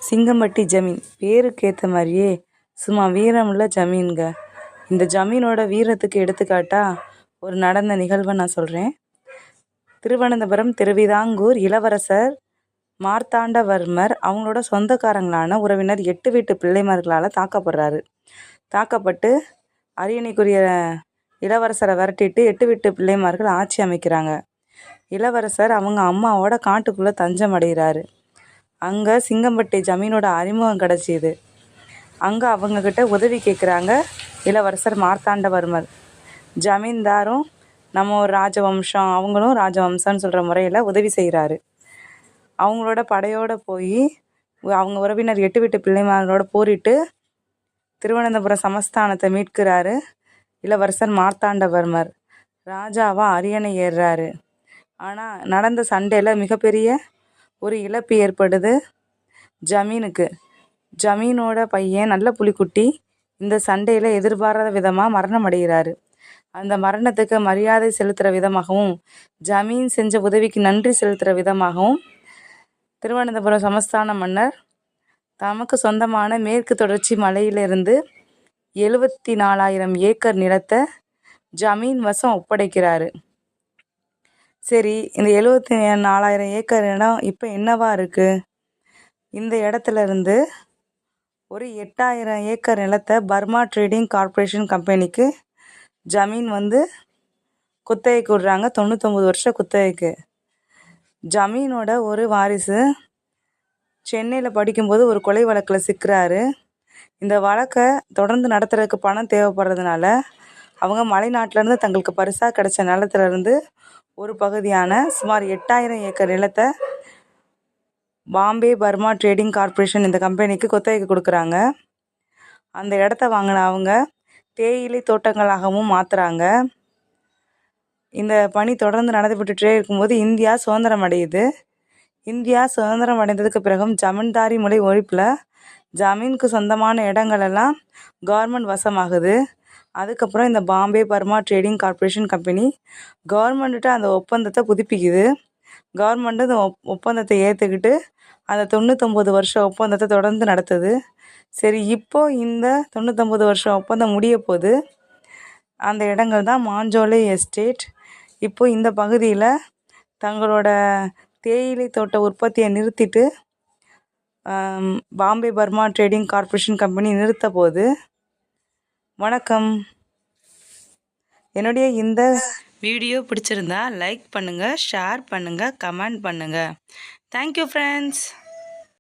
சிங்கம்பட்டி ஜமீன் பேருக்கு ஏற்ற மாதிரியே சும்மா வீரமுள்ள ஜமீன்க. இந்த ஜமீனோட வீரத்துக்கு எடுத்துக்காட்டா ஒரு நடந்த நிகழ்வை நான் சொல்கிறேன். திருவனந்தபுரம் திருவிதாங்கூர் இளவரசர் மார்த்தாண்டவர்மர் அவங்களோட சொந்தக்காரங்களான உறவினர் 8 வீட்டு பிள்ளைமார்களால் தாக்கப்பட்டு அரியணைக்குரிய இளவரசரை விரட்டிட்டு 8 வீட்டு பிள்ளைமார்கள் ஆட்சி அமைக்கிறாங்க. இளவரசர் அவங்க அம்மாவோட காட்டுக்குள்ளே தஞ்சம் அடைகிறாரு. அங்கே சிங்கம்பட்டி ஜமீனோட அறிமுகம் கிடச்சிது. அங்கே அவங்கக்கிட்ட உதவி கேட்குறாங்க இளவரசர் மார்த்தாண்டவர்மர். ஜமீன்தாரும் நம்ம ஒரு ராஜவம்சம், அவங்களும் ராஜவம்சம்னு சொல்கிற முறையில் உதவி செய்கிறாரு. அவங்களோட படையோடு போய் அவங்க உறவினர் 8 வீட்டு பிள்ளைமார்களோட போரிட்டு திருவனந்தபுரம் சமஸ்தானத்தை மீட்கிறாரு இளவரசர் மார்த்தாண்டவர்மர். ராஜாவாக அரியணை ஏறுறாரு. ஆனால் நடந்த சண்டையில் மிகப்பெரிய ஒரு இழப்பு ஏற்படுது ஜமீனுக்கு. ஜமீனோட பையன் நல்ல புலிக்குட்டி இந்த சண்டையில் எதிர்பாராத விதமாக மரணம் அடைகிறாரு. அந்த மரணத்துக்கு மரியாதை செலுத்துகிற விதமாகவும் ஜமீன் செஞ்ச உதவிக்கு நன்றி செலுத்துகிற விதமாகவும் திருவனந்தபுரம் சமஸ்தான மன்னர் தமக்கு சொந்தமான மேற்கு தொடர்ச்சி மலையிலிருந்து 74,000 ஏக்கர் நிலத்தை ஜமீன் வசம் ஒப்படைக்கிறாரு. சரி, இந்த 74,000 ஏக்கர் இடம் இப்போ என்னவா இருக்குது? இந்த இடத்துல இருந்து ஒரு 8,000 ஏக்கர் நிலத்தை பர்மா ட்ரேடிங் கார்ப்பரேஷன் கம்பெனிக்கு ஜமீன் குத்தகைக்கு விடுறாங்க. 99 வருஷம் குத்தகைக்கு. ஜமீனோட ஒரு வாரிசு சென்னையில் படிக்கும்போது ஒரு கொலை வழக்கில் சிக்கிறாரு. இந்த வழக்கை தொடர்ந்து நடத்துறதுக்கு பணம் தேவைப்படுறதுனால அவங்க மலைநாட்டிலேருந்து தங்களுக்கு பரிசாக கிடைச்ச நிலத்துலேருந்து ஒரு பகுதியான சுமார் 8,000 ஏக்கர் நிலத்தை பாம்பே பர்மா ட்ரேடிங் கார்ப்பரேஷன் இந்த கம்பெனிக்கு குத்தகைக்கு கொடுக்குறாங்க. அந்த இடத்த வாங்கின அவங்க தேயிலை தோட்டங்களாகவும் மாற்றுறாங்க. இந்த பணி தொடர்ந்து நடந்துவிட்டுட்டே இருக்கும்போது இந்தியா சுதந்திரம் அடையுது. இந்தியா சுதந்திரம் அடைந்ததுக்கு பிறகும் ஜமீன்தாரி முறை ஒழிப்பில் ஜமீனுக்கு சொந்தமான இடங்களெல்லாம் கவர்மெண்ட் வசமாகுது. அதுக்கப்புறம் இந்த Bombay Burma trading corporation company government அந்த ஒப்பந்தத்தை புதுப்பிக்குது. கவர்மெண்ட்டு அந்த ஒப்பந்தத்தை ஏற்றுக்கிட்டு அந்த 99 வருஷம் ஒப்பந்தத்தை தொடர்ந்து நடத்துது. சரி, இப்போது இந்த 99 வருஷம் ஒப்பந்தம் முடிய போது அந்த இடங்கள் தான் மாஞ்சோலை எஸ்டேட். இப்போது இந்த பகுதியில் தங்களோட தேயிலை தோட்ட உற்பத்தியை நிறுத்திட்டு Bombay Burma trading corporation company நிறுத்த போகுது. வணக்கம். என்னுடைய இந்த வீடியோ பிடிச்சிருந்தா லைக் பண்ணுங்கள், ஷேர் பண்ணுங்கள், கமெண்ட் பண்ணுங்கள். Thank you friends.